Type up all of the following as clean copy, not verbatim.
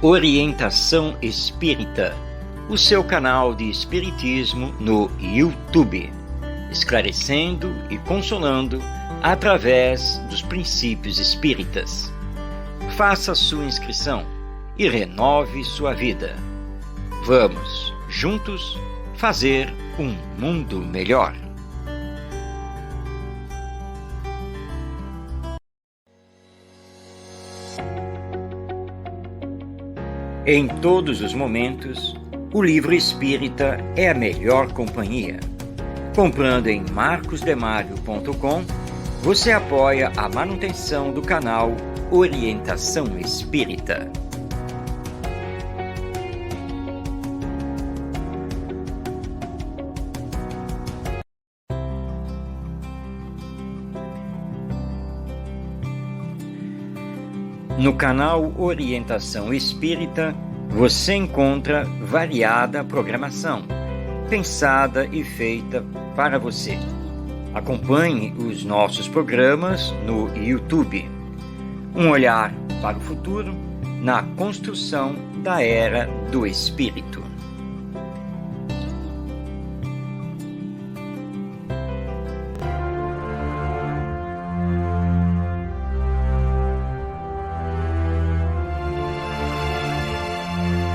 Orientação Espírita, o seu canal de espiritismo no YouTube, esclarecendo e consolando através dos princípios espíritas. Faça sua inscrição e renove sua vida. Vamos, juntos, fazer um mundo melhor. Em todos os momentos, o livro espírita é a melhor companhia. Comprando em marcosdemario.com, você apoia a manutenção do canal Orientação Espírita. No canal Orientação Espírita, você encontra variada programação, pensada e feita para você. Acompanhe os nossos programas no YouTube. Um olhar para o futuro na construção da Era do Espírito.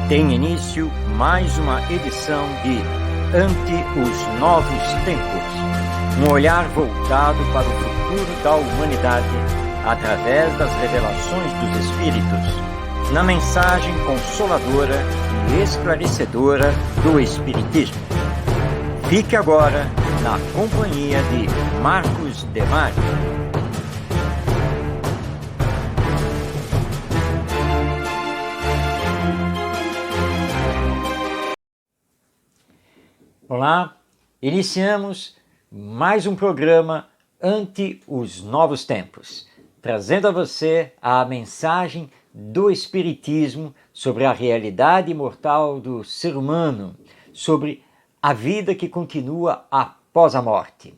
Tem início mais uma edição de Ante os Novos Tempos, um olhar voltado para o futuro da humanidade através das revelações dos Espíritos, na mensagem consoladora e esclarecedora do Espiritismo. Fique agora na companhia de Marcos Demario. Olá, iniciamos mais um programa Ante os Novos Tempos, trazendo a você a mensagem do Espiritismo sobre a realidade imortal do ser humano, sobre a vida que continua após a morte.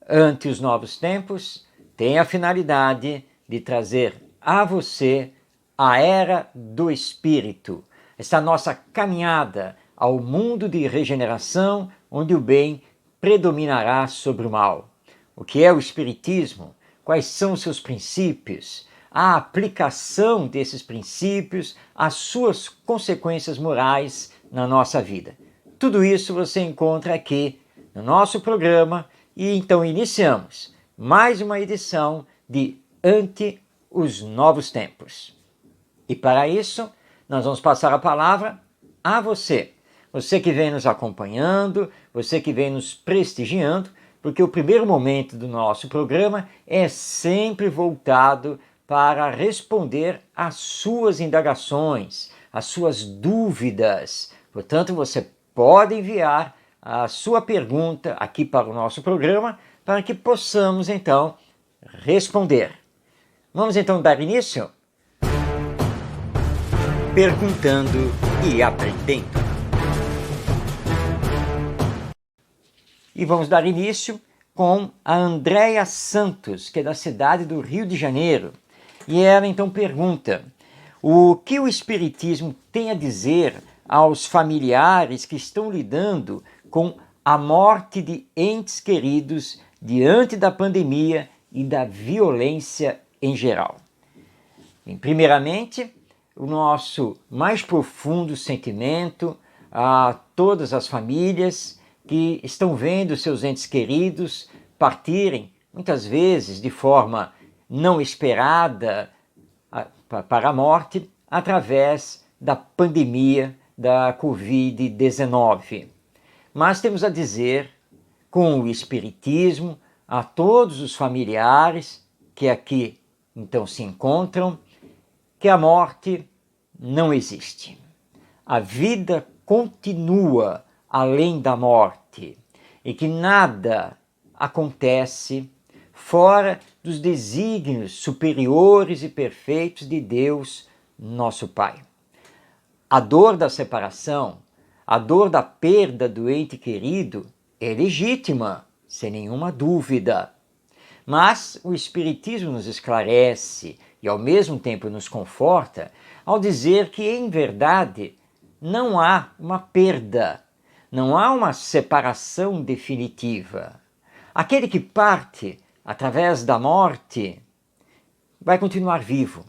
Ante os Novos Tempos tem a finalidade de trazer a você a Era do Espírito, essa nossa caminhada ao mundo de regeneração, onde o bem predominará sobre o mal. O que é o Espiritismo? Quais são os seus princípios? A aplicação desses princípios, as suas consequências morais na nossa vida. Tudo isso você encontra aqui no nosso programa e então iniciamos mais uma edição de Ante os Novos Tempos. E para isso, nós vamos passar a palavra a você. Você que vem nos acompanhando, você que vem nos prestigiando, porque o primeiro momento do nosso programa é sempre voltado para responder às suas indagações, às suas dúvidas. Portanto, você pode enviar a sua pergunta aqui para o nosso programa para que possamos, então, responder. Vamos, então, dar início? Perguntando e aprendendo. E vamos dar início com a Andréia Santos, que é da cidade do Rio de Janeiro. E ela então pergunta: o que o Espiritismo tem a dizer aos familiares que estão lidando com a morte de entes queridos diante da pandemia e da violência em geral? Primeiramente, o nosso mais profundo sentimento a todas as famílias que estão vendo seus entes queridos partirem, muitas vezes de forma não esperada para a morte, através da pandemia da Covid-19. Mas temos a dizer, com o Espiritismo, a todos os familiares que aqui então se encontram, que a morte não existe. A vida continua além da morte, e que nada acontece fora dos desígnios superiores e perfeitos de Deus, nosso Pai. A dor da separação, a dor da perda do ente querido é legítima, sem nenhuma dúvida. Mas o Espiritismo nos esclarece e ao mesmo tempo nos conforta ao dizer que, em verdade, não há uma perda, não há uma separação definitiva. Aquele que parte através da morte vai continuar vivo,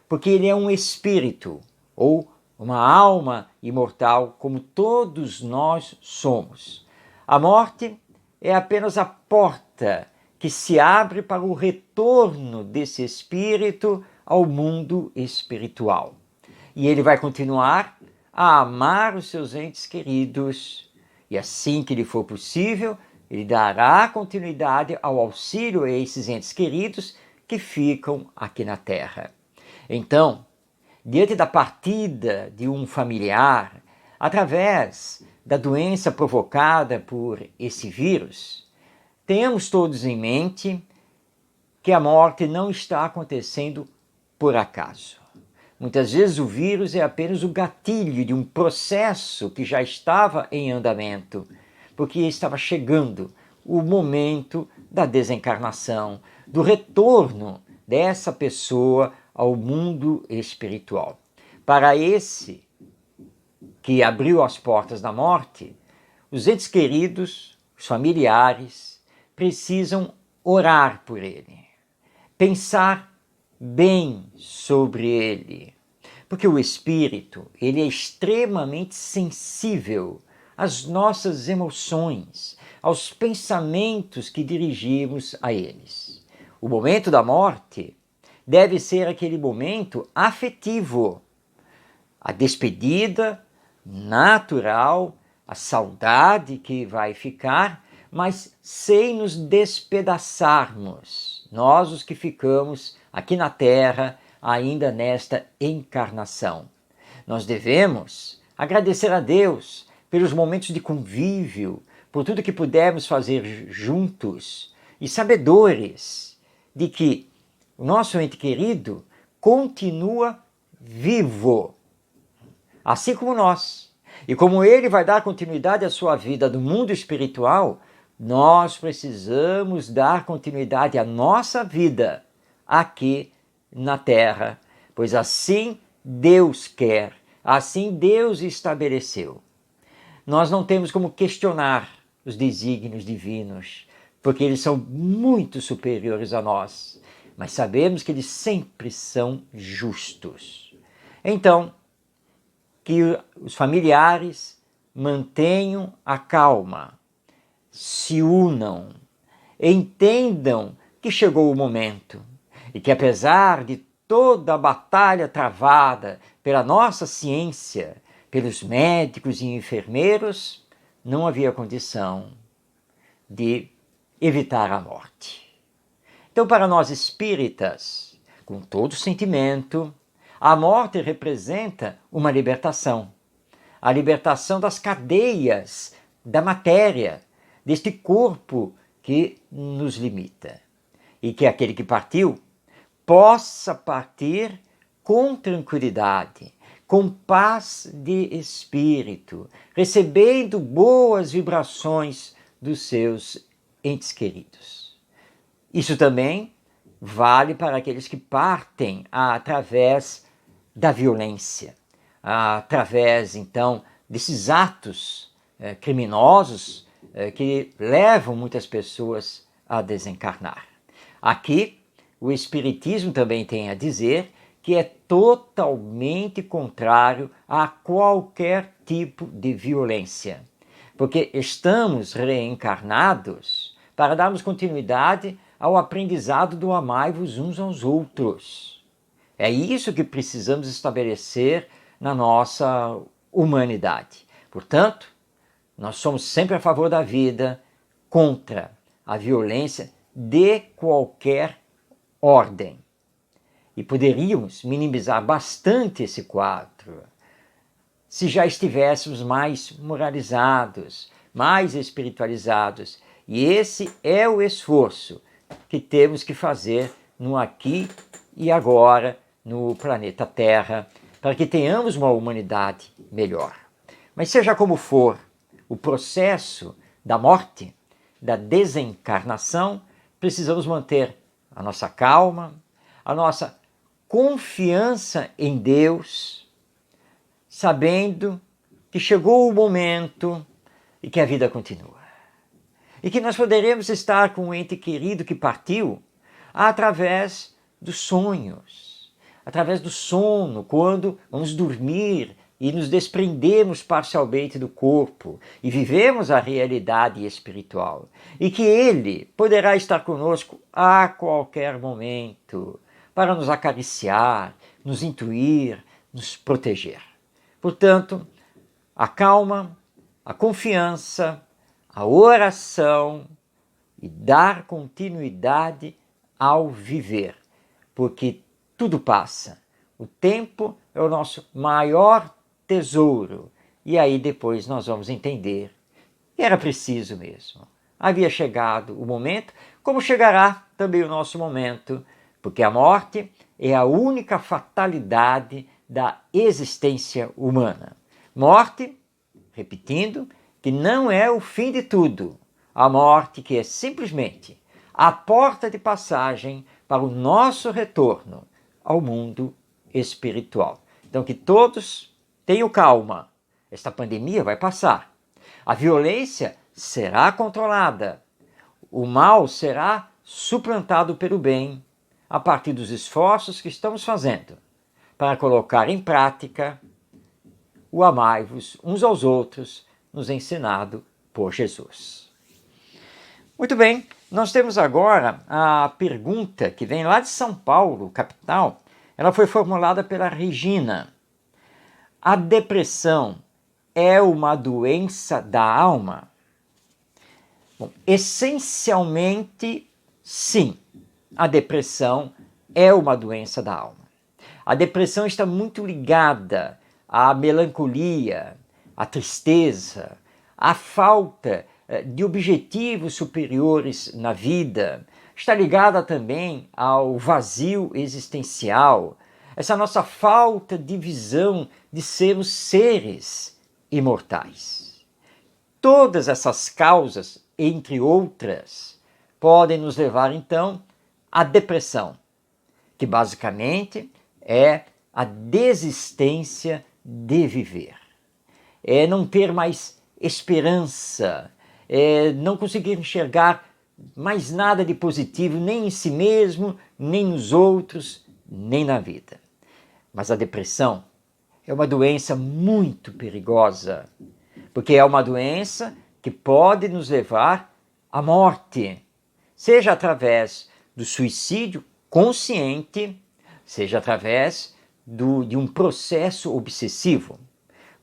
porque ele é um espírito ou uma alma imortal, como todos nós somos. A morte é apenas a porta que se abre para o retorno desse espírito ao mundo espiritual. E ele vai continuar a amar os seus entes queridos, e assim que lhe for possível, ele dará continuidade ao auxílio a esses entes queridos que ficam aqui na Terra. Então, diante da partida de um familiar, através da doença provocada por esse vírus, tenhamos todos em mente que a morte não está acontecendo por acaso. Muitas vezes o vírus é apenas o gatilho de um processo que já estava em andamento, porque estava chegando o momento da desencarnação, do retorno dessa pessoa ao mundo espiritual. Para esse que abriu as portas da morte, os entes queridos, os familiares, precisam orar por ele, pensar bem sobre ele, porque o espírito, ele é extremamente sensível às nossas emoções, aos pensamentos que dirigimos a eles. O momento da morte deve ser aquele momento afetivo, a despedida natural, a saudade que vai ficar, mas sem nos despedaçarmos, nós os que ficamos aqui na Terra, ainda nesta encarnação. Nós devemos agradecer a Deus pelos momentos de convívio, por tudo que pudemos fazer juntos, e sabedores de que o nosso ente querido continua vivo, assim como nós. E como ele vai dar continuidade à sua vida no mundo espiritual, nós precisamos dar continuidade à nossa vida aqui na Terra, pois assim Deus quer, assim Deus estabeleceu. Nós não temos como questionar os desígnios divinos, porque eles são muito superiores a nós, mas sabemos que eles sempre são justos. Então, que os familiares mantenham a calma, se unam, entendam que chegou o momento e que, apesar de toda a batalha travada pela nossa ciência, pelos médicos e enfermeiros, não havia condição de evitar a morte. Então, para nós espíritas, com todo sentimento, a morte representa uma libertação, a libertação das cadeias da matéria, deste corpo que nos limita. E que aquele que partiu possa partir com tranquilidade, com paz de espírito, recebendo boas vibrações dos seus entes queridos. Isso também vale para aqueles que partem através da violência, através, então, desses atos criminosos que levam muitas pessoas a desencarnar. Aqui, o Espiritismo também tem a dizer que é totalmente contrário a qualquer tipo de violência, porque estamos reencarnados para darmos continuidade ao aprendizado do amai-vos uns aos outros. É isso que precisamos estabelecer na nossa humanidade. Portanto, nós somos sempre a favor da vida, contra a violência de qualquer ordem. E poderíamos minimizar bastante esse quadro se já estivéssemos mais moralizados, mais espiritualizados. E esse é o esforço que temos que fazer no aqui e agora, no planeta Terra, para que tenhamos uma humanidade melhor. Mas seja como for, o processo da morte, da desencarnação, precisamos manter a nossa calma, a nossa confiança em Deus, sabendo que chegou o momento e que a vida continua. E que nós poderemos estar com um ente querido que partiu através dos sonhos, através do sono, quando vamos dormir e nos desprendemos parcialmente do corpo e vivemos a realidade espiritual. E que Ele poderá estar conosco a qualquer momento para nos acariciar, nos intuir, nos proteger. Portanto, a calma, a confiança, a oração e dar continuidade ao viver, porque tudo passa. O tempo é o nosso maior tesouro. E aí depois nós vamos entender que era preciso mesmo. Havia chegado o momento, como chegará também o nosso momento, porque a morte é a única fatalidade da existência humana. Morte, repetindo, que não é o fim de tudo. A morte que é simplesmente a porta de passagem para o nosso retorno ao mundo espiritual. Então que todos tenham calma. Esta pandemia vai passar. A violência será controlada. O mal será suplantado pelo bem a partir dos esforços que estamos fazendo para colocar em prática o amai-vos uns aos outros, nos ensinado por Jesus. Muito bem, nós temos agora a pergunta que vem lá de São Paulo, capital. Ela foi formulada pela Regina. A depressão é uma doença da alma? Bom, essencialmente, sim. A depressão é uma doença da alma. A depressão está muito ligada à melancolia, à tristeza, à falta de objetivos superiores na vida. Está ligada também ao vazio existencial, essa nossa falta de visão de sermos seres imortais. Todas essas causas, entre outras, podem nos levar então à depressão, que basicamente é a desistência de viver. É não ter mais esperança, é não conseguir enxergar mais nada de positivo, nem em si mesmo, nem nos outros, nem na vida. Mas a depressão é uma doença muito perigosa, porque é uma doença que pode nos levar à morte, seja através do suicídio consciente, seja através de um processo obsessivo,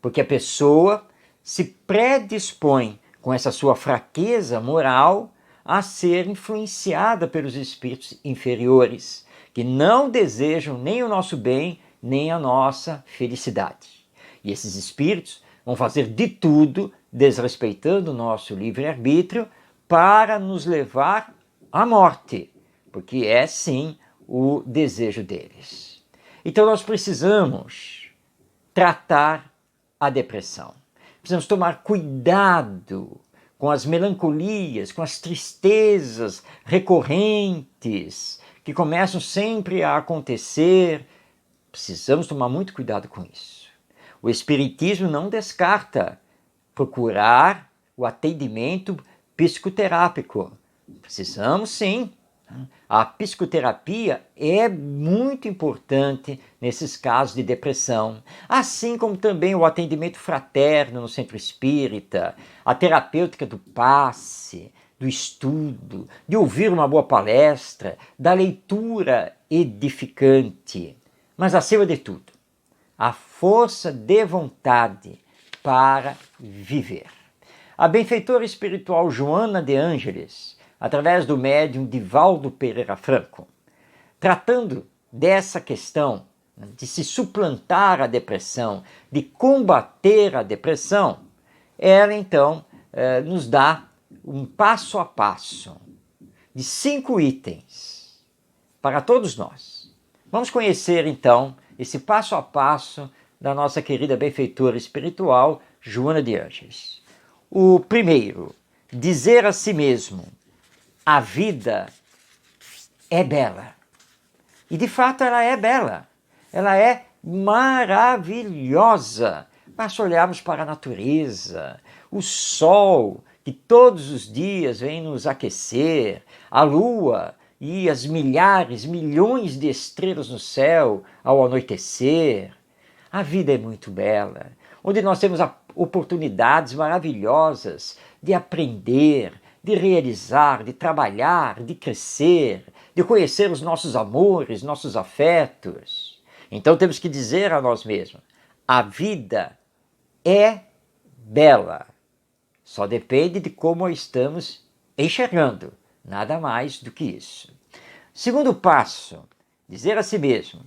porque a pessoa se predispõe com essa sua fraqueza moral a ser influenciada pelos espíritos inferiores, que não desejam nem o nosso bem, nem a nossa felicidade. E esses espíritos vão fazer de tudo, desrespeitando o nosso livre-arbítrio, para nos levar à morte, porque é sim o desejo deles. Então nós precisamos tratar a depressão. Precisamos tomar cuidado com as melancolias, com as tristezas recorrentes que começam sempre a acontecer. Precisamos tomar muito cuidado com isso. O Espiritismo não descarta procurar o atendimento psicoterápico. Precisamos sim. A psicoterapia é muito importante nesses casos de depressão, assim como também o atendimento fraterno no centro espírita, a terapêutica do passe, do estudo, de ouvir uma boa palestra, da leitura edificante. Mas, acima de tudo, a força de vontade para viver. A benfeitora espiritual Joana de Ângeles, através do médium Divaldo Pereira Franco, tratando dessa questão de se suplantar a depressão, de combater a depressão, ela então nos dá um passo a passo de 5 itens para todos nós. Vamos conhecer então esse passo a passo da nossa querida benfeitora espiritual Joana de Ângeles. O primeiro, dizer a si mesmo: a vida é bela. E de fato ela é bela. Ela é maravilhosa. Basta olharmos para a natureza, o sol que todos os dias vem nos aquecer, a lua e as milhares, milhões de estrelas no céu ao anoitecer. A vida é muito bela, onde nós temos oportunidades maravilhosas de aprender, de realizar, de trabalhar, de crescer, de conhecer os nossos amores, nossos afetos. Então temos que dizer a nós mesmos: a vida é bela. Só depende de como a estamos enxergando, nada mais do que isso. Segundo passo, dizer a si mesmo: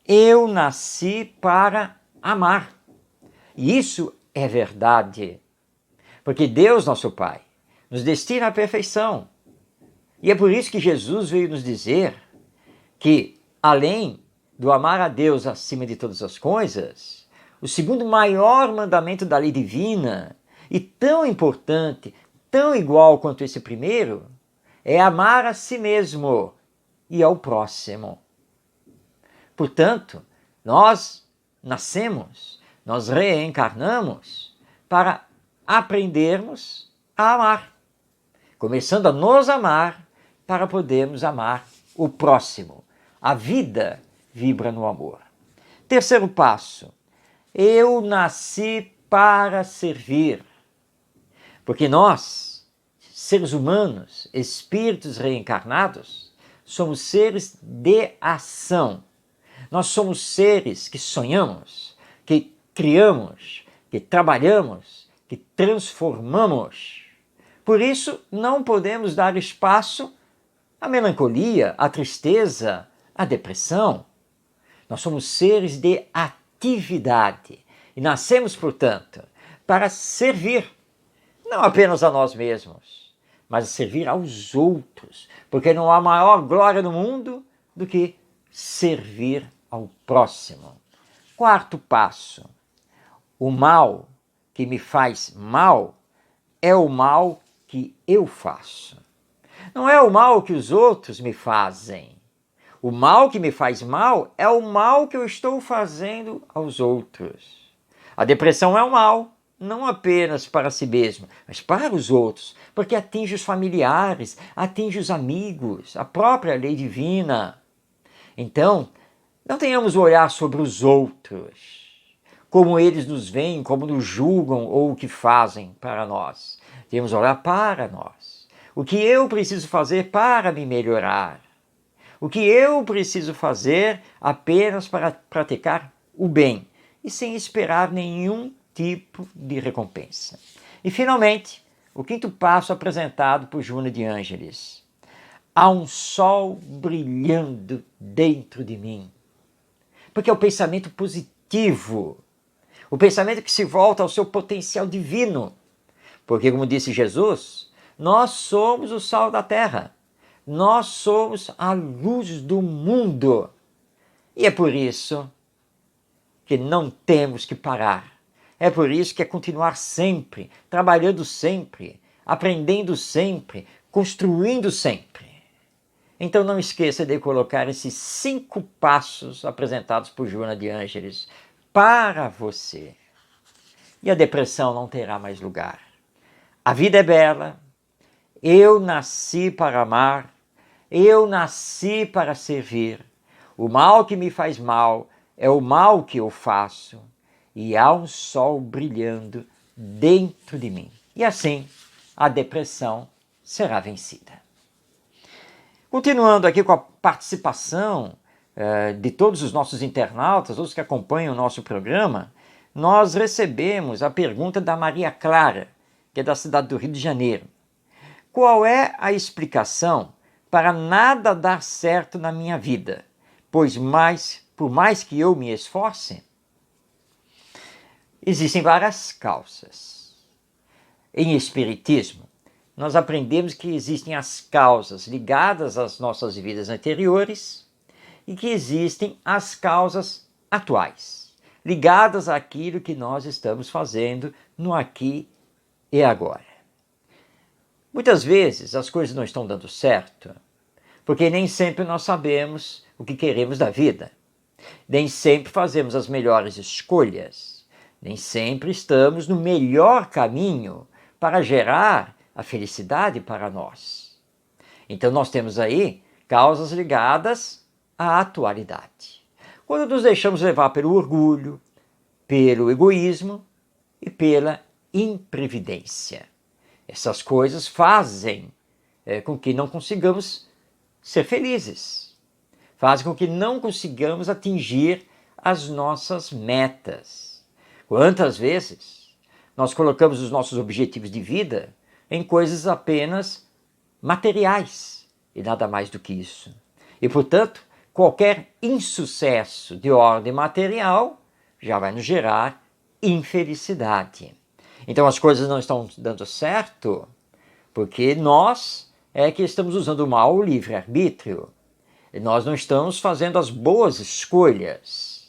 eu nasci para amar. E isso é verdade, porque Deus, nosso Pai, nos destina à perfeição. E é por isso que Jesus veio nos dizer que, além do amar a Deus acima de todas as coisas, o segundo maior mandamento da lei divina, e tão importante, tão igual quanto esse primeiro, é amar a si mesmo e ao próximo. Portanto, nós nascemos, nós reencarnamos para aprendermos a amar, começando a nos amar para podermos amar o próximo. A vida vibra no amor. Terceiro passo, eu nasci para servir. Porque nós, seres humanos, espíritos reencarnados, somos seres de ação. Nós somos seres que sonhamos, que criamos, que trabalhamos, que transformamos. Por isso, não podemos dar espaço à melancolia, à tristeza, à depressão. Nós somos seres de atividade e nascemos, portanto, para servir, não apenas a nós mesmos, mas a servir aos outros, porque não há maior glória no mundo do que servir ao próximo. Quarto passo, o mal que me faz mal é o mal que eu faço. Não é o mal que os outros me fazem. O mal que me faz mal é o mal que eu estou fazendo aos outros. A depressão é um mal, não apenas para si mesmo, mas para os outros, porque atinge os familiares, atinge os amigos, a própria lei divina. Então, não tenhamos o olhar sobre os outros, como eles nos veem, como nos julgam ou o que fazem para nós. Temos olhar para nós. O que eu preciso fazer para me melhorar? O que eu preciso fazer apenas para praticar o bem e sem esperar nenhum tipo de recompensa. E, finalmente, o quinto passo apresentado por Joana de Ângeles. Há um sol brilhando dentro de mim. Porque é o pensamento positivo, o pensamento que se volta ao seu potencial divino. Porque, como disse Jesus, nós somos o sal da terra. Nós somos a luz do mundo. E é por isso que não temos que parar. É por isso que é continuar sempre, trabalhando sempre, aprendendo sempre, construindo sempre. Então não esqueça de colocar esses 5 passos apresentados por Joana de Ângeles para você. E a depressão não terá mais lugar. A vida é bela. Eu nasci para amar. Eu nasci para servir. O mal que me faz mal é o mal que eu faço. E há um sol brilhando dentro de mim. E assim, a depressão será vencida. Continuando aqui com a participação de todos os nossos internautas, todos que acompanham o nosso programa, nós recebemos a pergunta da Maria Clara, que é da cidade do Rio de Janeiro. Qual é a explicação para nada dar certo na minha vida? Pois por mais que eu me esforce, existem várias causas. Em Espiritismo, nós aprendemos que existem as causas ligadas às nossas vidas anteriores e que existem as causas atuais, ligadas àquilo que nós estamos fazendo no aqui e agora. Muitas vezes as coisas não estão dando certo porque nem sempre nós sabemos o que queremos da vida. Nem sempre fazemos as melhores escolhas. Nem sempre estamos no melhor caminho para gerar a felicidade para nós. Então nós temos aí causas ligadas à atualidade. Quando nos deixamos levar pelo orgulho, pelo egoísmo e pela imprevidência. Essas coisas fazem com que não consigamos ser felizes. Fazem com que não consigamos atingir as nossas metas. Quantas vezes nós colocamos os nossos objetivos de vida em coisas apenas materiais e nada mais do que isso. E, portanto, qualquer insucesso de ordem material já vai nos gerar infelicidade. Então as coisas não estão dando certo porque nós é que estamos usando mal o livre-arbítrio. E nós não estamos fazendo as boas escolhas.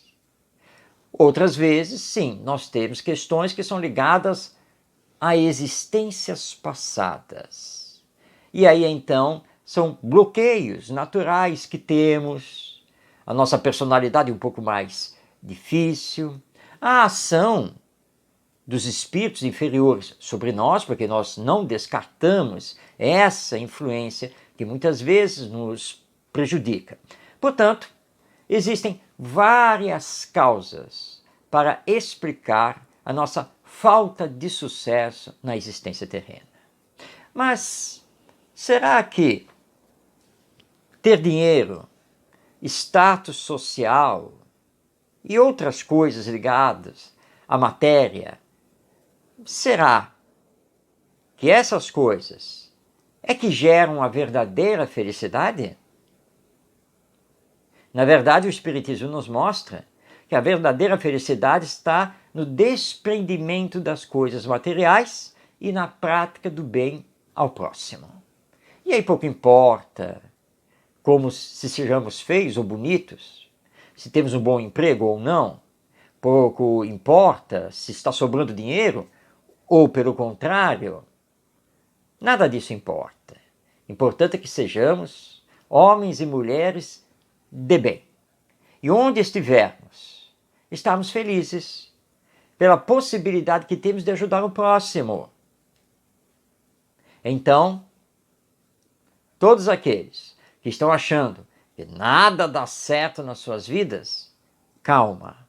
Outras vezes, sim, nós temos questões que são ligadas a existências passadas. E aí, então, são bloqueios naturais que temos, a nossa personalidade um pouco mais difícil, a ação dos espíritos inferiores sobre nós, porque nós não descartamos essa influência que muitas vezes nos prejudica. Portanto, existem várias causas para explicar a nossa falta de sucesso na existência terrena. Mas será que ter dinheiro, status social e outras coisas ligadas à matéria, será que essas coisas é que geram a verdadeira felicidade? Na verdade, o Espiritismo nos mostra que a verdadeira felicidade está no desprendimento das coisas materiais e na prática do bem ao próximo. E aí pouco importa como se sejamos feios ou bonitos, se temos um bom emprego ou não, pouco importa se está sobrando dinheiro ou pelo contrário, nada disso importa. Importante é que sejamos homens e mulheres de bem. E onde estivermos, estarmos felizes pela possibilidade que temos de ajudar o próximo. Então, todos aqueles que estão achando que nada dá certo nas suas vidas, calma.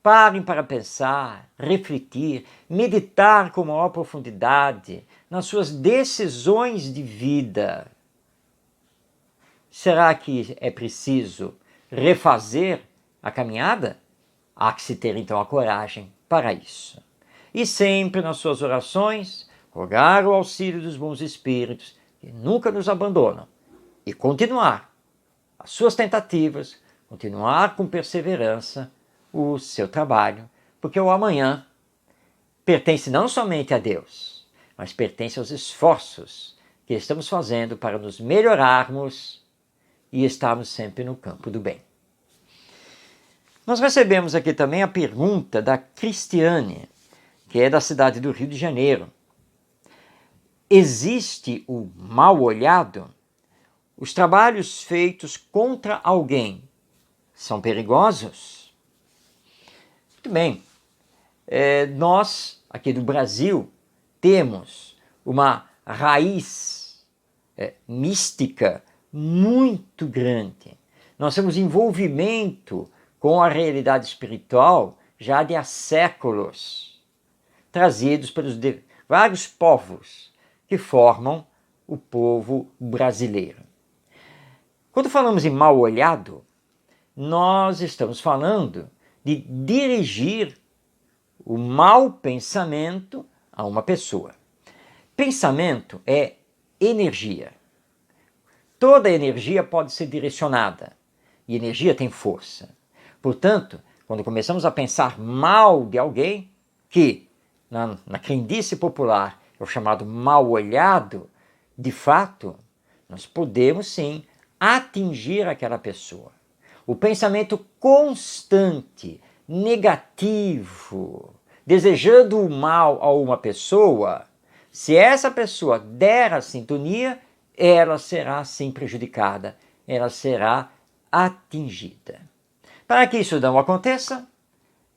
Parem para pensar, refletir, meditar com maior profundidade nas suas decisões de vida. Será que é preciso refazer a caminhada? Há que se ter então a coragem para isso. E sempre nas suas orações, rogar o auxílio dos bons espíritos que nunca nos abandonam e continuar as suas tentativas, continuar com perseverança o seu trabalho, porque o amanhã pertence não somente a Deus, mas pertence aos esforços que estamos fazendo para nos melhorarmos e estarmos sempre no campo do bem. Nós recebemos aqui também a pergunta da Cristiane, que é da cidade do Rio de Janeiro. Existe o mal olhado? Os trabalhos feitos contra alguém são perigosos? Muito bem. Nós, aqui do Brasil, temos uma raiz mística muito grande. Nós temos envolvimento com a realidade espiritual já de há séculos, trazidos pelos vários povos que formam o povo brasileiro. Quando falamos em mal olhado, nós estamos falando de dirigir o mau pensamento a uma pessoa. Pensamento é energia. Toda energia pode ser direcionada e energia tem força. Portanto, quando começamos a pensar mal de alguém, que na crendice popular é o chamado mal olhado, de fato, nós podemos sim atingir aquela pessoa. O pensamento constante, negativo, desejando o mal a uma pessoa, se essa pessoa der a sintonia, ela será sim prejudicada ela será atingida. Para que isso não aconteça,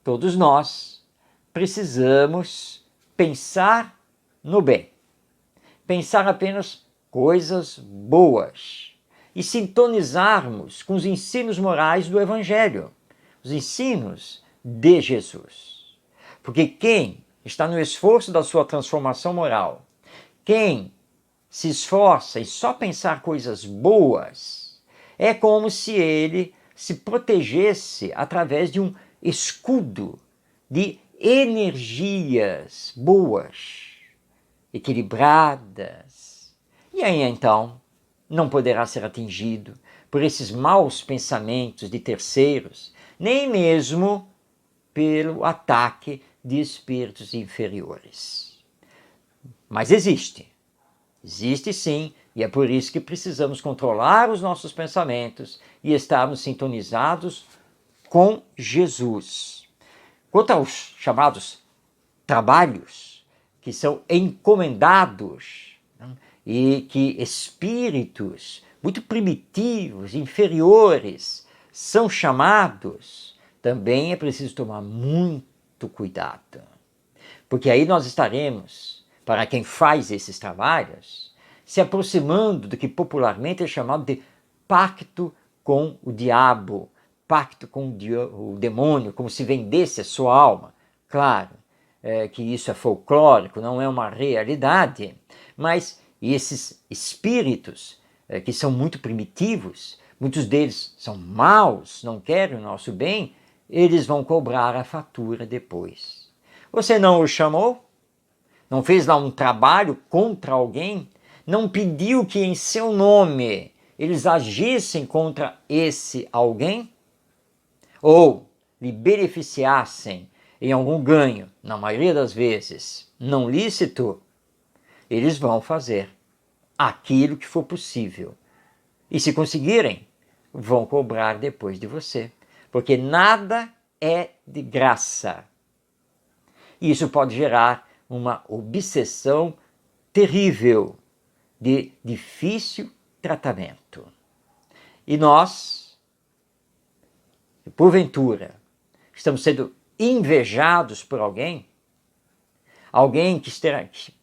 todos nós precisamos pensar no bem, pensar apenas coisas boas e sintonizarmos com os ensinos morais do Evangelho, os ensinos de Jesus. Porque quem está no esforço da sua transformação moral, quem se esforça em só pensar coisas boas, é como se ele se protegesse através de um escudo de energias boas, equilibradas. E aí então não poderá ser atingido por esses maus pensamentos de terceiros, nem mesmo pelo ataque de espíritos inferiores. Mas existe sim, e é por isso que precisamos controlar os nossos pensamentos e estarmos sintonizados com Jesus. Quanto aos chamados trabalhos que são encomendados, né, e que espíritos muito primitivos, inferiores, são chamados, também é preciso tomar muito cuidado. Porque aí nós estaremos, para quem faz esses trabalhos, se aproximando do que popularmente é chamado de pacto com o diabo, pacto com o demônio, como se vendesse a sua alma. Claro que isso é folclórico, não é uma realidade, mas esses espíritos que são muito primitivos, muitos deles são maus, não querem o nosso bem, eles vão cobrar a fatura depois. Você não o chamou? Não fez lá um trabalho contra alguém? Não pediu que em seu nome eles agissem contra esse alguém? Ou lhe beneficiassem em algum ganho, na maioria das vezes não lícito? Eles vão fazer aquilo que for possível. E se conseguirem, vão cobrar depois de você. Porque nada é de graça. E isso pode gerar uma obsessão terrível de difícil tratamento. E nós, porventura, estamos sendo invejados por alguém que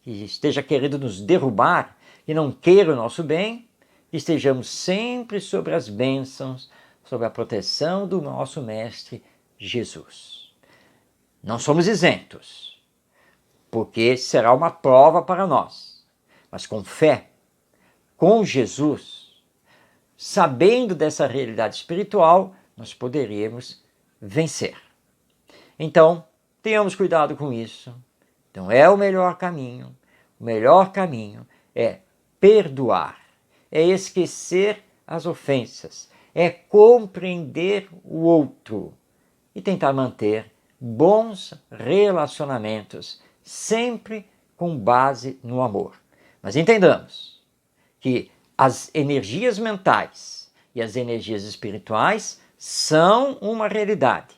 esteja querendo nos derrubar e não queira o nosso bem, estejamos sempre sobre as bênçãos, sobre a proteção do nosso Mestre Jesus. Não somos isentos, porque será uma prova para nós, mas com fé, com Jesus, sabendo dessa realidade espiritual, nós poderemos vencer. Então, tenhamos cuidado com isso. Então, é o melhor caminho. O melhor caminho é perdoar, é esquecer as ofensas, é compreender o outro e tentar manter bons relacionamentos, sempre com base no amor. Mas entendamos que as energias mentais e as energias espirituais são uma realidade,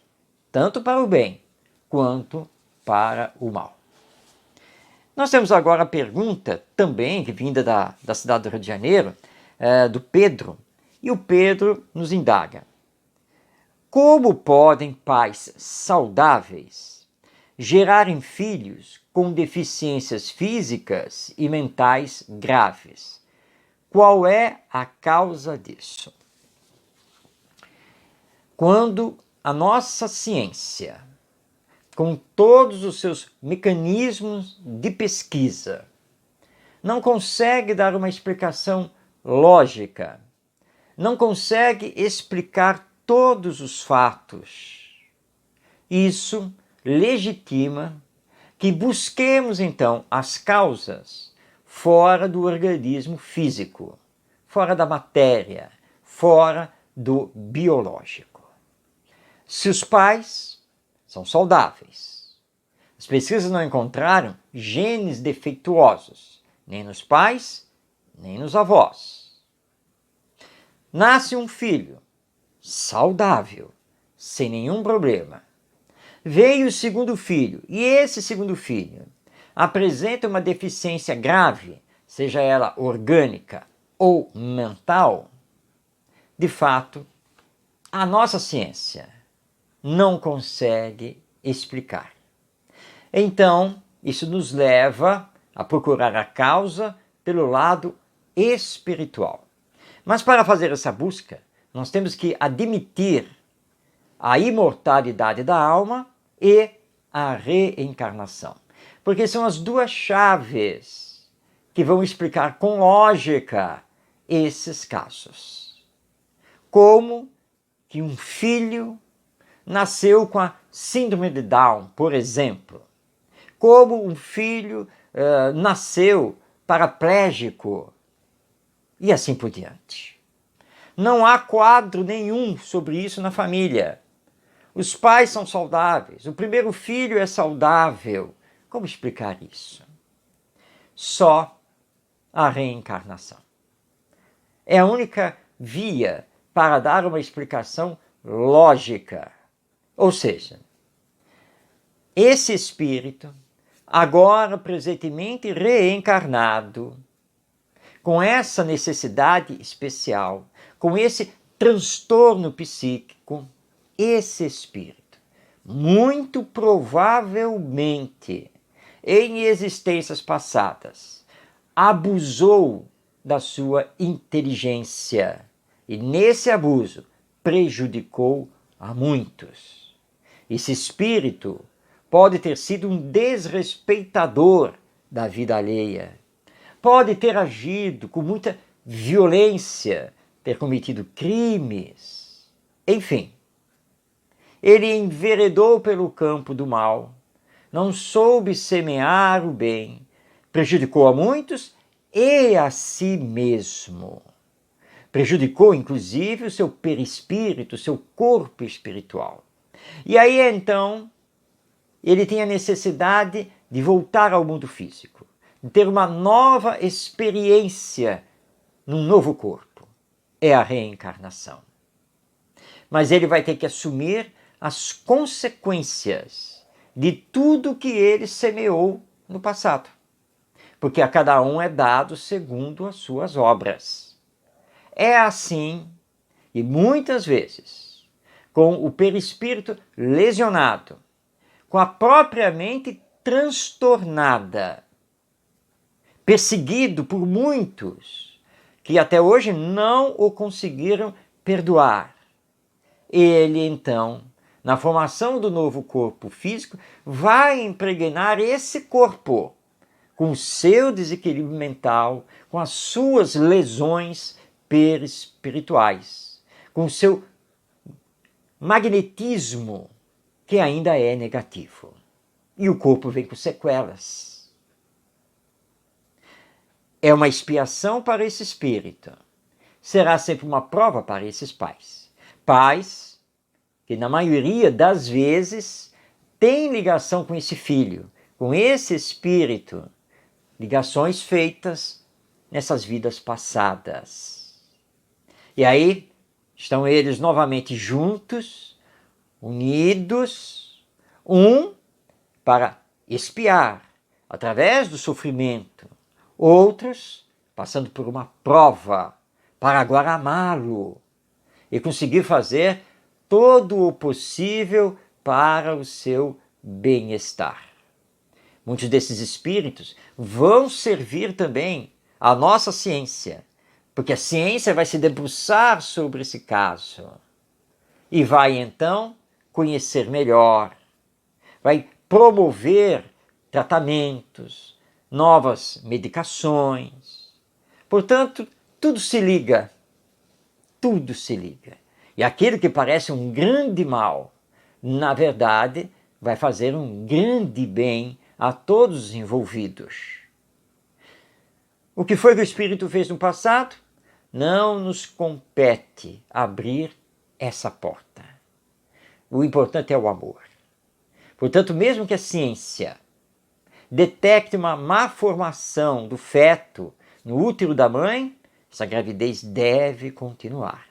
tanto para o bem quanto para o mal. Nós temos agora a pergunta também, vinda da cidade do Rio de Janeiro, do Pedro, e o Pedro nos indaga: como podem pais saudáveis gerarem filhos com deficiências físicas e mentais graves? Qual é a causa disso? Quando a nossa ciência, com todos os seus mecanismos de pesquisa, não consegue dar uma explicação lógica, não consegue explicar todos os fatos, isso legitima que busquemos então as causas fora do organismo físico, fora da matéria, fora do biológico. Se os pais são saudáveis, as pesquisas não encontraram genes defeituosos, nem nos pais, nem nos avós. Nasce um filho saudável, sem nenhum problema. Veio o segundo filho, e esse segundo filho apresenta uma deficiência grave, seja ela orgânica ou mental. de fato, a nossa ciência não consegue explicar. Então, isso nos leva a procurar a causa pelo lado espiritual. Mas para fazer essa busca, nós temos que admitir a imortalidade da alma e a reencarnação. Porque são as duas chaves que vão explicar com lógica esses casos. Como que um filho nasceu com a síndrome de Down, por exemplo. Como um filho nasceu paraplégico e assim por diante. Não há quadro nenhum sobre isso na família. Os pais são saudáveis, o primeiro filho é saudável. Como explicar isso? Só a reencarnação. É a única via para dar uma explicação lógica. Ou seja, esse espírito, agora presentemente reencarnado, com essa necessidade especial, com esse transtorno psíquico, esse espírito, muito provavelmente, em existências passadas, abusou da sua inteligência e, nesse abuso, prejudicou a muitos. Esse espírito pode ter sido um desrespeitador da vida alheia, pode ter agido com muita violência, ter cometido crimes, enfim. Ele enveredou pelo campo do mal, não soube semear o bem, prejudicou a muitos e a si mesmo. Prejudicou, inclusive, o seu perispírito, o seu corpo espiritual. E aí, então, ele tem a necessidade de voltar ao mundo físico, de ter uma nova experiência num novo corpo. É a reencarnação. Mas ele vai ter que assumir as consequências de tudo que ele semeou no passado. Porque a cada um é dado segundo as suas obras. É assim, e muitas vezes, com o perispírito lesionado, com a própria mente transtornada, perseguido por muitos que até hoje não o conseguiram perdoar. Ele, então, na formação do novo corpo físico, vai impregnar esse corpo com o seu desequilíbrio mental, com as suas lesões perispirituais, com o seu magnetismo, que ainda é negativo. E o corpo vem com sequelas. É uma expiação para esse espírito. Será sempre uma prova para esses pais. Pais que, na maioria das vezes, têm ligação com esse filho, com esse espírito, ligações feitas nessas vidas passadas. E aí estão eles novamente juntos, unidos, um para expiar através do sofrimento, outros passando por uma prova para agora amá-lo e conseguir fazer todo o possível para o seu bem-estar. Muitos desses espíritos vão servir também à nossa ciência, porque a ciência vai se debruçar sobre esse caso e vai então conhecer melhor, vai promover tratamentos, novas medicações. Portanto, tudo se liga, tudo se liga. E aquilo que parece um grande mal, na verdade, vai fazer um grande bem a todos os envolvidos. O que foi que o Espírito fez no passado? Não nos compete abrir essa porta. O importante é o amor. Portanto, mesmo que a ciência detecte uma má formação do feto no útero da mãe, essa gravidez deve continuar.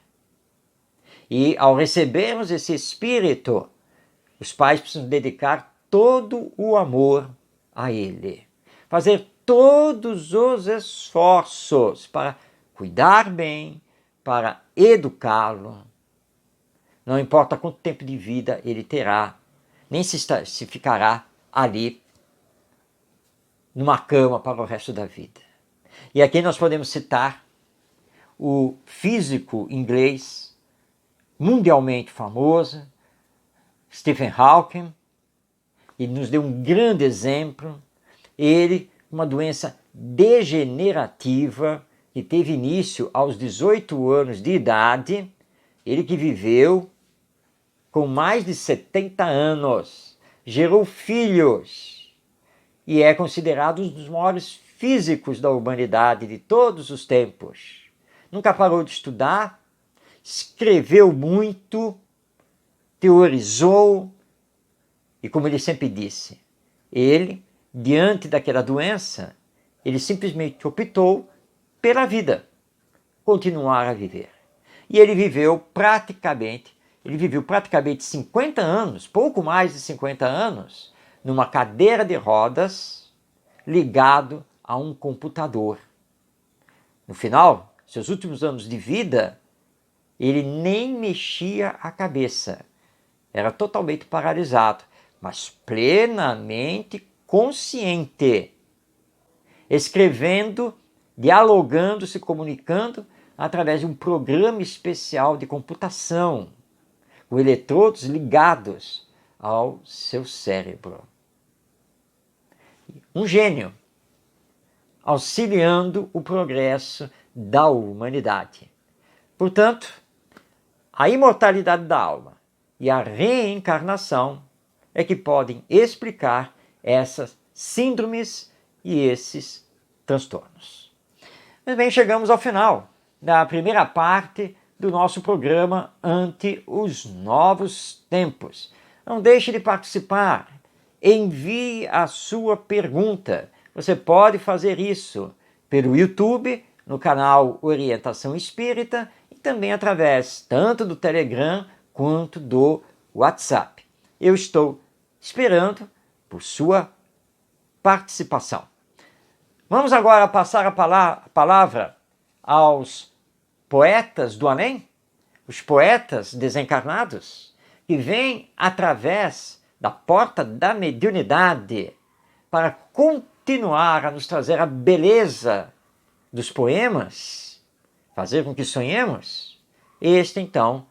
E ao recebermos esse espírito, os pais precisam dedicar todo o amor a ele. Fazer todos os esforços para cuidar bem, para educá-lo. Não importa quanto tempo de vida ele terá, nem se ficará ali numa cama para o resto da vida. E aqui nós podemos citar o físico inglês mundialmente famoso, Stephen Hawking. Ele nos deu um grande exemplo. Ele, uma doença degenerativa que teve início aos 18 anos de idade, ele que viveu com mais de 70 anos, gerou filhos e é considerado um dos maiores físicos da humanidade de todos os tempos. Nunca parou de estudar, escreveu muito, teorizou e, como ele sempre disse, ele, diante daquela doença, ele simplesmente optou pela vida, continuar a viver. E ele viveu praticamente 50 anos, pouco mais de 50 anos, numa cadeira de rodas, ligado a um computador. No final, seus últimos anos de vida, ele nem mexia a cabeça. Era totalmente paralisado, mas plenamente consciente, escrevendo, dialogando, se comunicando através de um programa especial de computação, com eletrodos ligados ao seu cérebro. Um gênio, auxiliando o progresso da humanidade. Portanto, a imortalidade da alma e a reencarnação é que podem explicar essas síndromes e esses transtornos. Mas bem, chegamos ao final da primeira parte do nosso programa Ante os Novos Tempos. Não deixe de participar, envie a sua pergunta. Você pode fazer isso pelo YouTube, no canal Orientação Espírita, e também através tanto do Telegram quanto do WhatsApp. Eu estou esperando por sua participação. Vamos agora passar a palavra aos poetas do além, os poetas desencarnados, que vêm através da porta da mediunidade para continuar a nos trazer a beleza dos poemas, fazer com que sonhemos. Este, então,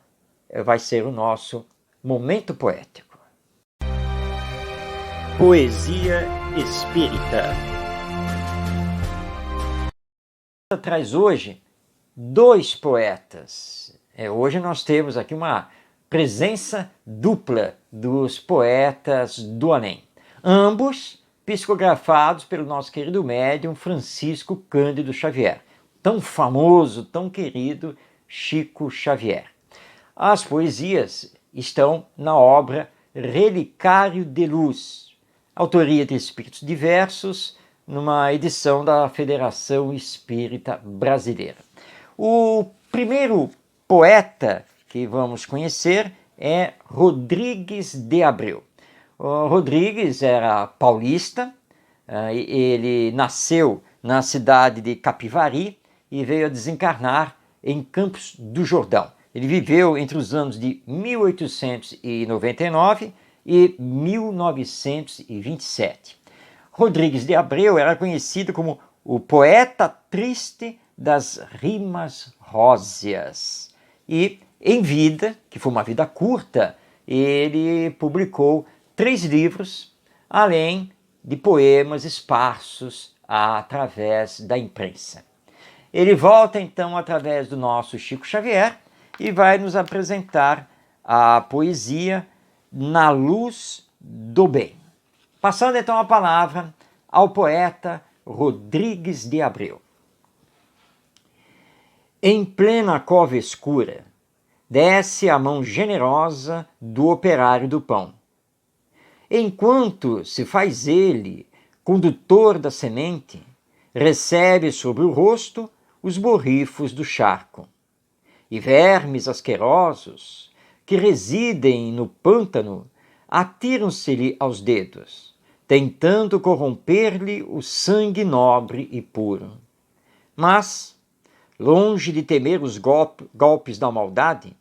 vai ser o nosso momento poético. Poesia Espírita. Traz hoje dois poetas. Hoje nós temos aqui uma presença dupla dos poetas do além. Ambos psicografados pelo nosso querido médium Francisco Cândido Xavier. Tão famoso, tão querido Chico Xavier. As poesias estão na obra Relicário de Luz, autoria de espíritos diversos, numa edição da Federação Espírita Brasileira. O primeiro poeta que vamos conhecer é Rodrigues de Abreu. O Rodrigues era paulista, ele nasceu na cidade de Capivari e veio a desencarnar em Campos do Jordão. Ele viveu entre os anos de 1899 e 1927. Rodrigues de Abreu era conhecido como o poeta triste das rimas róseas. E em vida, que foi uma vida curta, ele publicou 3 livros, além de poemas esparsos através da imprensa. Ele volta então através do nosso Chico Xavier e vai nos apresentar a poesia Na Luz do Bem. Passando então a palavra ao poeta Rodrigues de Abreu. Em plena cova escura, desce a mão generosa do operário do pão. Enquanto se faz ele condutor da semente, recebe sobre o rosto os borrifos do charco. E vermes asquerosos, que residem no pântano, atiram-se-lhe aos dedos, tentando corromper-lhe o sangue nobre e puro. Mas, longe de temer os golpes da maldade,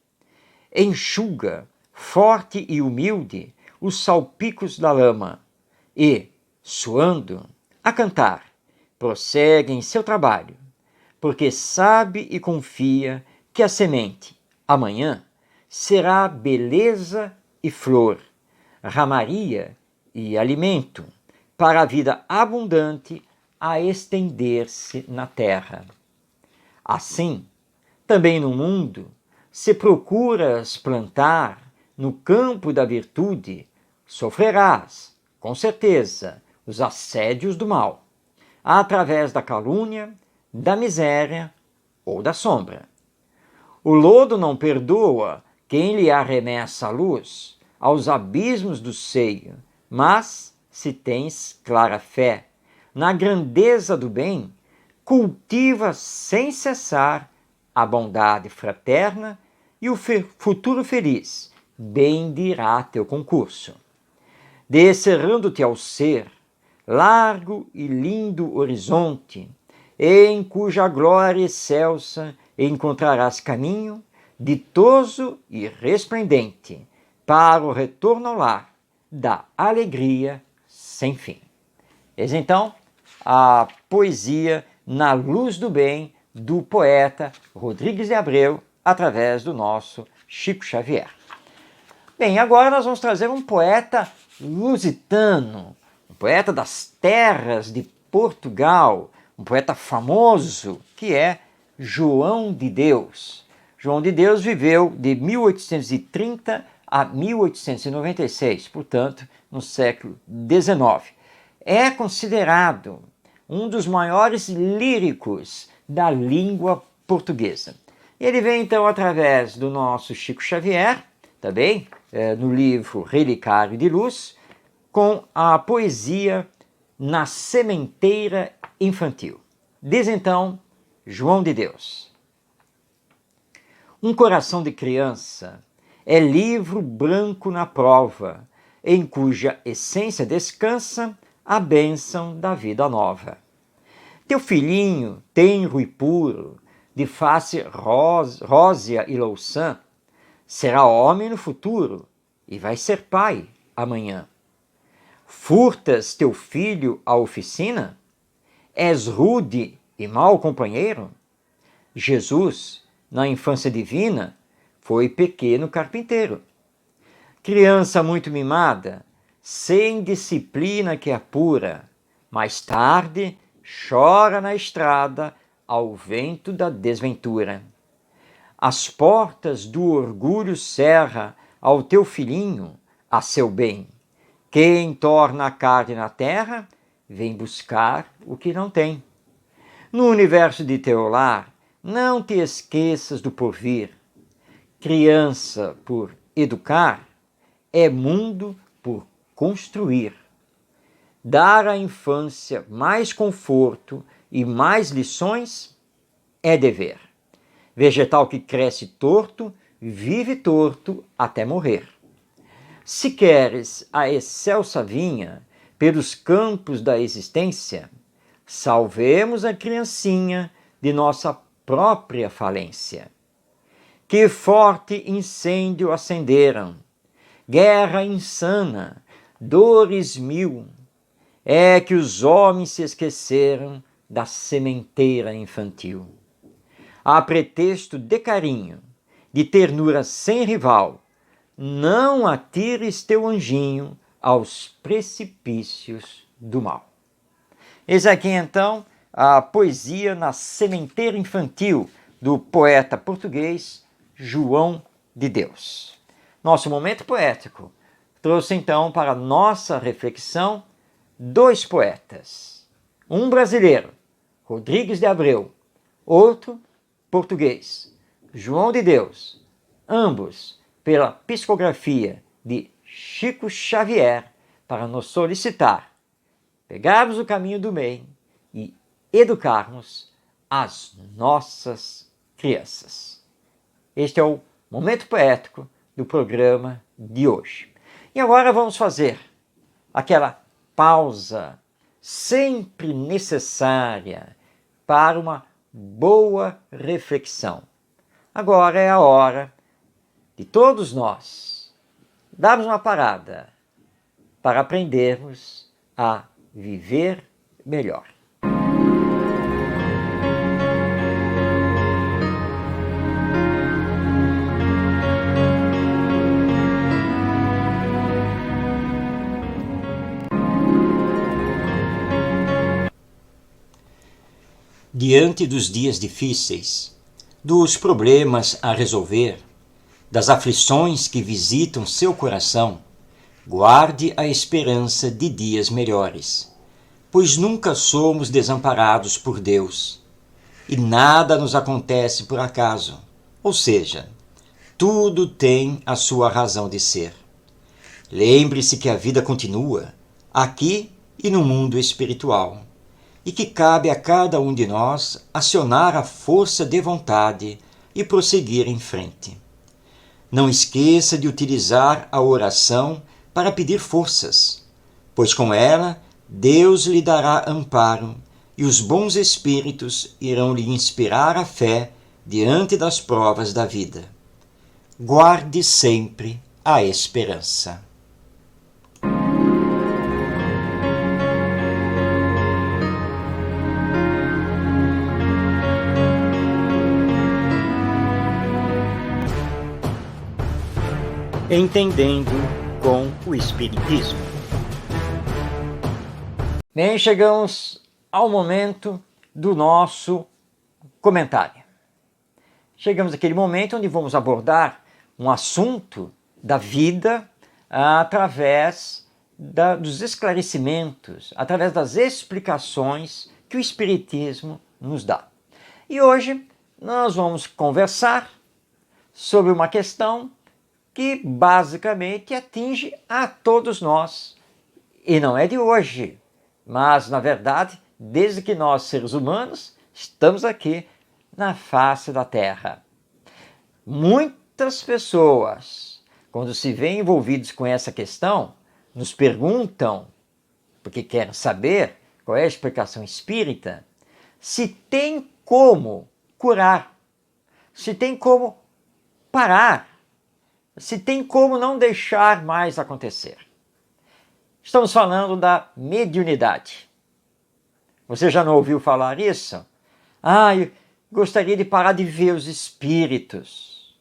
enxuga, forte e humilde, os salpicos da lama e, suando, a cantar, prossegue em seu trabalho, porque sabe e confia que a semente, amanhã, será beleza e flor, ramaria e alimento para a vida abundante a estender-se na terra. Assim, também no mundo, se procuras plantar no campo da virtude, sofrerás, com certeza, os assédios do mal, através da calúnia, da miséria ou da sombra. O lodo não perdoa quem lhe arremessa a luz aos abismos do seio, mas, se tens clara fé na grandeza do bem, cultiva sem cessar a bondade fraterna e o futuro feliz bendirá teu concurso. Descerrando-te ao ser, largo e lindo horizonte, em cuja glória excelsa encontrarás caminho ditoso e resplendente para o retorno ao lar da alegria sem fim. Eis então a poesia Na Luz do Bem, do poeta Rodrigues de Abreu, através do nosso Chico Xavier. Bem, agora nós vamos trazer um poeta lusitano, um poeta das terras de Portugal, um poeta famoso, que é João de Deus. João de Deus viveu de 1830 a 1896, portanto, no século XIX. É considerado um dos maiores líricos da língua portuguesa. Ele vem, então, através do nosso Chico Xavier, também, no livro Relicário de Luz, com a poesia Na Sementeira Infantil. Diz, então, João de Deus: um coração de criança é livro branco na prova, em cuja essência descansa a bênção da vida nova. Teu filhinho, tenro e puro, de face rósea e louçã, será homem no futuro e vai ser pai amanhã. Furtas teu filho à oficina? És rude e mau companheiro? Jesus, na infância divina, foi pequeno carpinteiro. Criança muito mimada, sem disciplina que apura, mais tarde chora na estrada ao vento da desventura. As portas do orgulho cerra ao teu filhinho a seu bem. Quem torna a carne na terra, vem buscar o que não tem. No universo de teu lar, não te esqueças do porvir. Criança por educar é mundo por construir. Dar à infância mais conforto e mais lições é dever. Vegetal que cresce torto, vive torto até morrer. Se queres a excelsa vinha pelos campos da existência, salvemos a criancinha de nossa própria falência. Que forte incêndio acenderam, guerra insana, dores mil, é que os homens se esqueceram da sementeira infantil. A pretexto de carinho, de ternura sem rival, não atires teu anjinho aos precipícios do mal. Eis aqui então a poesia Na Sementeira Infantil, do poeta português João de Deus. Nosso momento poético trouxe então para nossa reflexão dois poetas. Um brasileiro, Rodrigues de Abreu, outro português, João de Deus, ambos pela psicografia de Chico Xavier, para nos solicitar pegarmos o caminho do bem e educarmos as nossas crianças. Este é o momento poético do programa de hoje. E agora vamos fazer aquela pausa sempre necessária para uma boa reflexão. Agora é a hora de todos nós darmos uma parada para aprendermos a viver melhor. Diante dos dias difíceis, dos problemas a resolver, das aflições que visitam seu coração, guarde a esperança de dias melhores, pois nunca somos desamparados por Deus e nada nos acontece por acaso, ou seja, tudo tem a sua razão de ser. Lembre-se que a vida continua, aqui e no mundo espiritual, e que cabe a cada um de nós acionar a força de vontade e prosseguir em frente. Não esqueça de utilizar a oração para pedir forças, pois com ela Deus lhe dará amparo e os bons espíritos irão lhe inspirar a fé diante das provas da vida. Guarde sempre a esperança. Entendendo com o Espiritismo. Bem, chegamos ao momento do nosso comentário. Chegamos àquele momento onde vamos abordar um assunto da vida através dos esclarecimentos, através das explicações que o Espiritismo nos dá. E hoje nós vamos conversar sobre uma questão que basicamente atinge a todos nós. E não é de hoje, mas na verdade, desde que nós, seres humanos, estamos aqui na face da Terra. Muitas pessoas, quando se veem envolvidos com essa questão, nos perguntam, porque querem saber qual é a explicação espírita, se tem como curar, se tem como parar, se tem como não deixar mais acontecer. Estamos falando da mediunidade. Você já não ouviu falar isso? Eu gostaria de parar de ver os espíritos.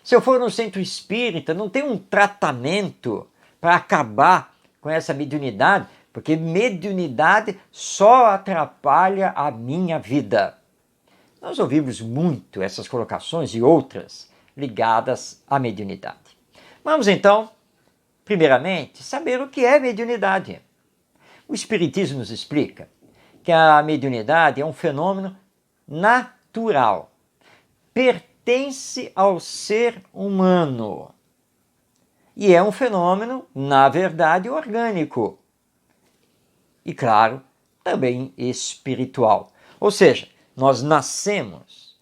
Se eu for no centro espírita, não tem um tratamento para acabar com essa mediunidade, porque mediunidade só atrapalha a minha vida. Nós ouvimos muito essas colocações e outras ligadas à mediunidade. Vamos então, primeiramente, saber o que é mediunidade. O Espiritismo nos explica que a mediunidade é um fenômeno natural, pertence ao ser humano e é um fenômeno, na verdade, orgânico e, claro, também espiritual. Ou seja, nós nascemos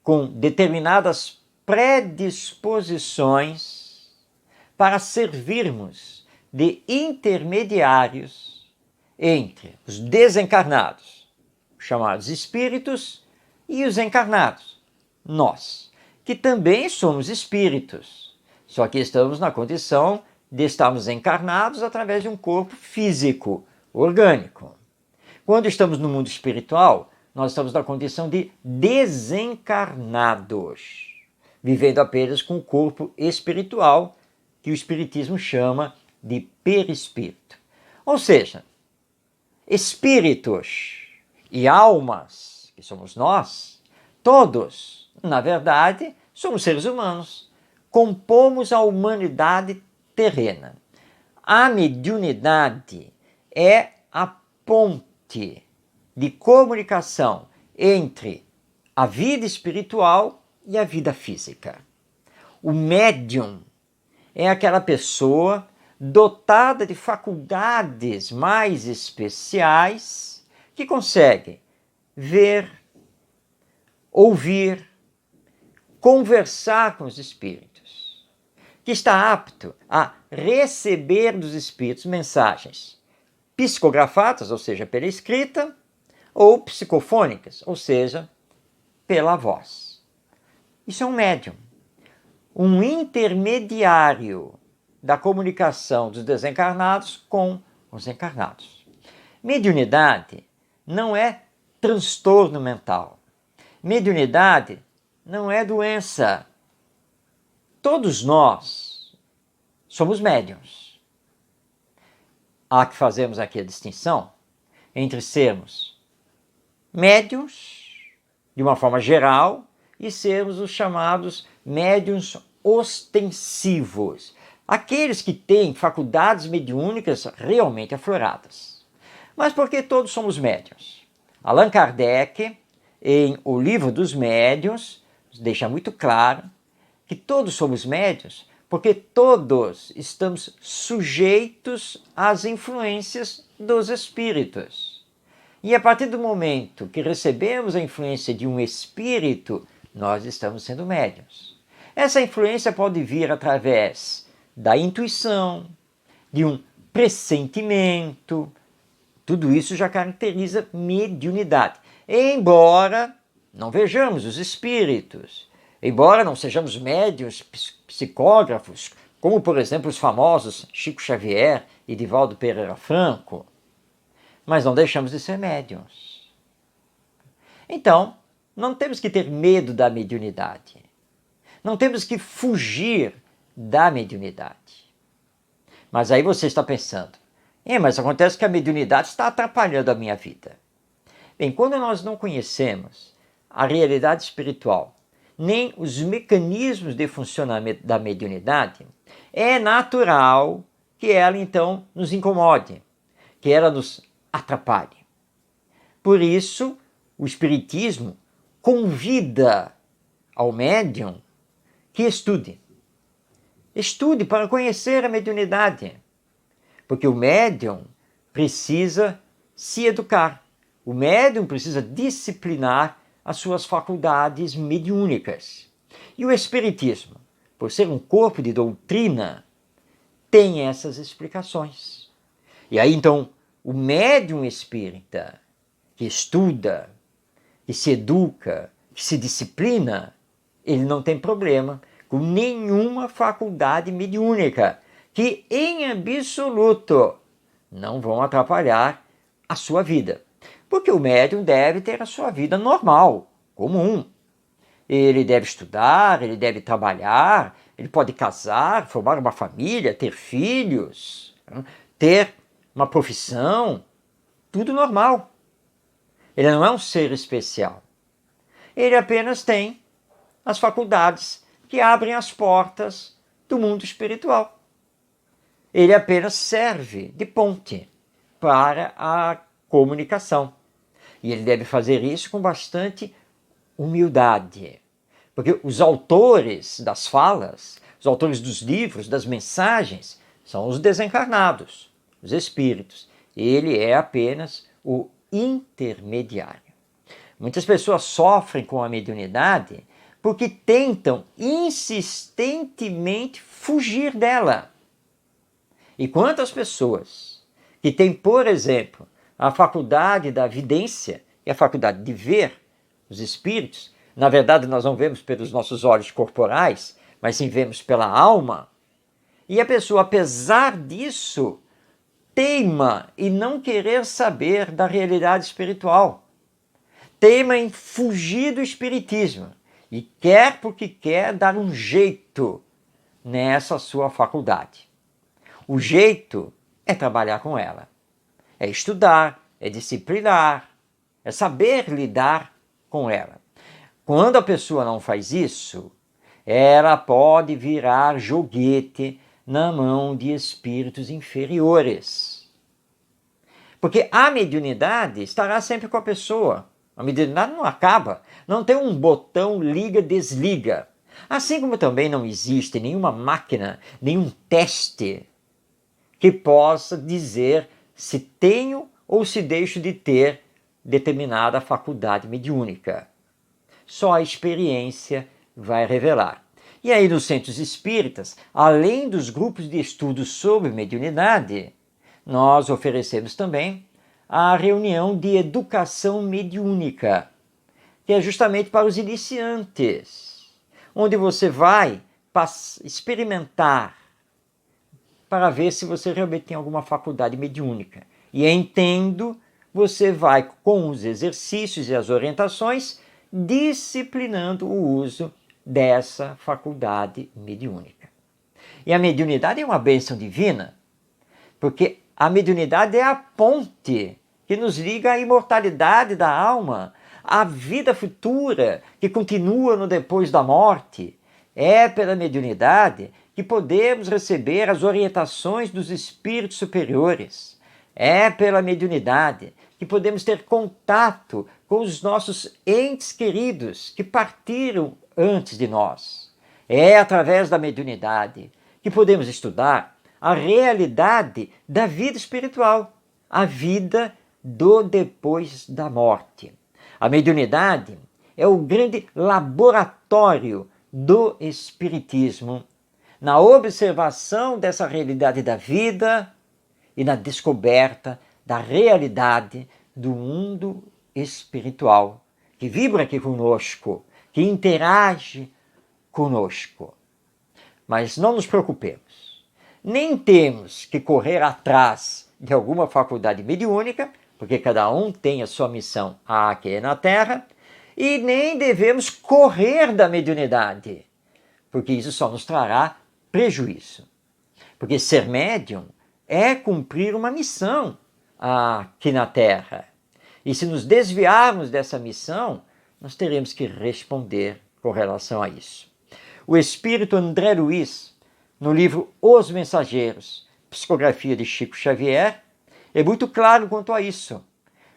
com determinadas predisposições para servirmos de intermediários entre os desencarnados, chamados espíritos, e os encarnados, nós, que também somos espíritos, só que estamos na condição de estarmos encarnados através de um corpo físico, orgânico. Quando estamos no mundo espiritual, nós estamos na condição de desencarnados, vivendo apenas com o corpo espiritual, que o Espiritismo chama de perispírito. Ou seja, espíritos e almas, que somos nós, todos, na verdade, somos seres humanos, compomos a humanidade terrena. A mediunidade é a ponte de comunicação entre a vida espiritual e a vida física. O médium é aquela pessoa dotada de faculdades mais especiais que consegue ver, ouvir, conversar com os espíritos, que está apto a receber dos espíritos mensagens psicografadas, ou seja, pela escrita, ou psicofônicas, ou seja, pela voz. Isso é um médium, um intermediário da comunicação dos desencarnados com os encarnados. Mediunidade não é transtorno mental. Mediunidade não é doença. Todos nós somos médiuns. Há que fazermos aqui a distinção entre sermos médiuns, de uma forma geral, e sermos os chamados médiuns ostensivos, aqueles que têm faculdades mediúnicas realmente afloradas. Mas por que todos somos médiuns? Allan Kardec, em O Livro dos Médiuns, deixa muito claro que todos somos médiuns porque todos estamos sujeitos às influências dos espíritos. E a partir do momento que recebemos a influência de um espírito, nós estamos sendo médiuns. Essa influência pode vir através da intuição, de um pressentimento. Tudo isso já caracteriza mediunidade. Embora não vejamos os espíritos, embora não sejamos médiuns, psicógrafos, como por exemplo os famosos Chico Xavier e Divaldo Pereira Franco, mas não deixamos de ser médiuns. Então, não temos que ter medo da mediunidade. Não temos que fugir da mediunidade. Mas aí você está pensando, mas acontece que a mediunidade está atrapalhando a minha vida. Bem, quando nós não conhecemos a realidade espiritual, nem os mecanismos de funcionamento da mediunidade, é natural que ela então nos incomode, que ela nos atrapalhe. Por isso, o Espiritismo convida ao médium que estude. Estude para conhecer a mediunidade, porque o médium precisa se educar. O médium precisa disciplinar as suas faculdades mediúnicas. E o Espiritismo, por ser um corpo de doutrina, tem essas explicações. E aí então, o médium espírita que estuda, que se educa, que se disciplina, ele não tem problema com nenhuma faculdade mediúnica, que em absoluto não vão atrapalhar a sua vida. Porque o médium deve ter a sua vida normal, comum. Ele deve estudar, ele deve trabalhar, ele pode casar, formar uma família, ter filhos, ter uma profissão, tudo normal. Ele não é um ser especial. Ele apenas tem as faculdades que abrem as portas do mundo espiritual. Ele apenas serve de ponte para a comunicação. E ele deve fazer isso com bastante humildade. Porque os autores das falas, os autores dos livros, das mensagens, são os desencarnados, os espíritos. Ele é apenas o intermediário. Muitas pessoas sofrem com a mediunidade porque tentam insistentemente fugir dela. E quantas pessoas que têm, por exemplo, a faculdade da vidência e a faculdade de ver os espíritos, na verdade nós não vemos pelos nossos olhos corporais, mas sim vemos pela alma, e a pessoa, apesar disso, teima em não querer saber da realidade espiritual, teima em fugir do espiritismo, e quer porque quer dar um jeito nessa sua faculdade. O jeito é trabalhar com ela. É estudar, é disciplinar, é saber lidar com ela. Quando a pessoa não faz isso, ela pode virar joguete na mão de espíritos inferiores. Porque a mediunidade estará sempre com a pessoa. A mediunidade não acaba, não tem um botão liga-desliga. Assim como também não existe nenhuma máquina, nenhum teste que possa dizer se tenho ou se deixo de ter determinada faculdade mediúnica. Só a experiência vai revelar. E aí nos centros espíritas, além dos grupos de estudos sobre mediunidade, nós oferecemos também a reunião de educação mediúnica, que é justamente para os iniciantes, onde você vai experimentar para ver se você realmente tem alguma faculdade mediúnica. E entendo, você vai com os exercícios e as orientações disciplinando o uso dessa faculdade mediúnica. E a mediunidade é uma bênção divina, porque a mediunidade é a ponte que nos liga à imortalidade da alma, à vida futura que continua no depois da morte. É pela mediunidade que podemos receber as orientações dos espíritos superiores. É pela mediunidade que podemos ter contato com os nossos entes queridos que partiram antes de nós. É através da mediunidade que podemos estudar a realidade da vida espiritual, a vida do depois da morte. A mediunidade é o grande laboratório do Espiritismo, na observação dessa realidade da vida e na descoberta da realidade do mundo espiritual, que vibra aqui conosco, que interage conosco. Mas não nos preocupemos, nem temos que correr atrás de alguma faculdade mediúnica, porque cada um tem a sua missão aqui na Terra, e nem devemos correr da mediunidade, porque isso só nos trará prejuízo. Porque ser médium é cumprir uma missão aqui na Terra. E se nos desviarmos dessa missão, nós teremos que responder com relação a isso. O espírito André Luiz, no livro Os Mensageiros, psicografia de Chico Xavier, é muito claro quanto a isso,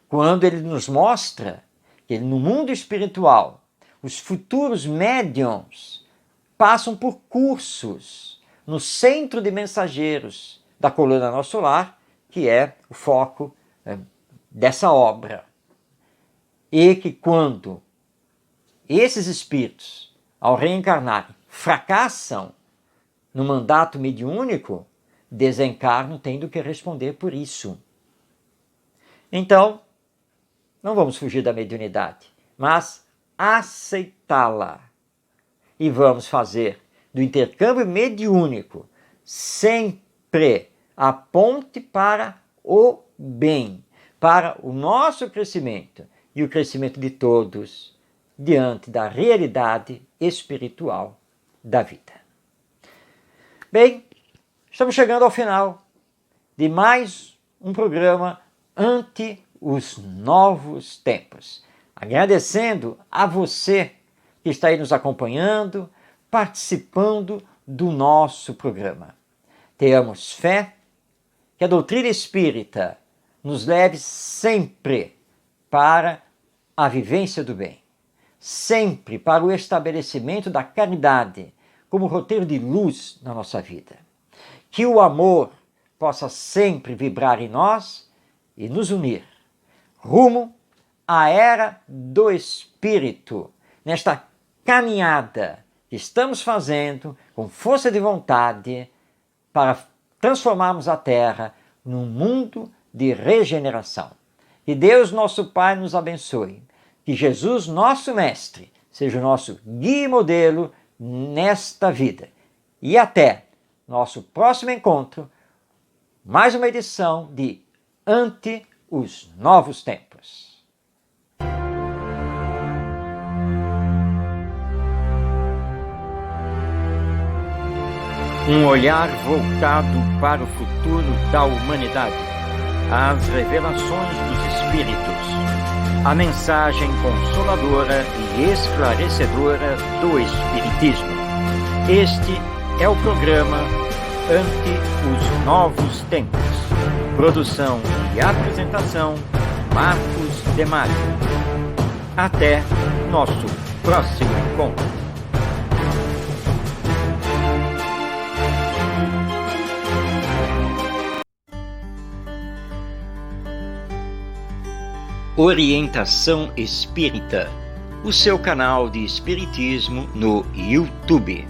quando ele nos mostra que no mundo espiritual, os futuros médiums passam por cursos no centro de mensageiros da coluna Nosso Lar, que é o foco dessa obra. E que quando esses espíritos, ao reencarnarem, fracassam no mandato mediúnico, desencarnam tendo que responder por isso. Então, não vamos fugir da mediunidade, mas aceitá-la. E vamos fazer do intercâmbio mediúnico sempre a ponte para o bem, para o nosso crescimento e o crescimento de todos diante da realidade espiritual da vida. Bem, estamos chegando ao final de mais um programa Ante os Novos Tempos. Agradecendo a você que está aí nos acompanhando, participando do nosso programa. Tenhamos fé que a doutrina espírita nos leve sempre para a vivência do bem, sempre para o estabelecimento da caridade como roteiro de luz na nossa vida. Que o amor possa sempre vibrar em nós e nos unir rumo à era do Espírito, nesta caminhada que estamos fazendo com força de vontade para transformarmos a Terra num mundo de regeneração. Que Deus, nosso Pai, nos abençoe. Que Jesus, nosso Mestre, seja o nosso guia e modelo nesta vida. E até nosso próximo encontro, mais uma edição de Ante os Novos Tempos. Um olhar voltado para o futuro da humanidade, as revelações dos Espíritos, a mensagem consoladora e esclarecedora do Espiritismo. Este é o programa Ante os Novos Tempos. Produção e apresentação, Marcos Demário. Até nosso próximo encontro. Orientação Espírita, o seu canal de espiritismo no YouTube,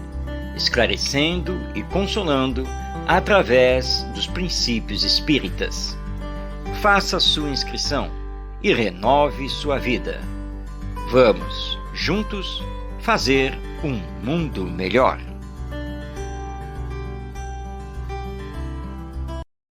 esclarecendo e consolando através dos princípios espíritas. Faça sua inscrição e renove sua vida. Vamos, juntos, fazer um mundo melhor.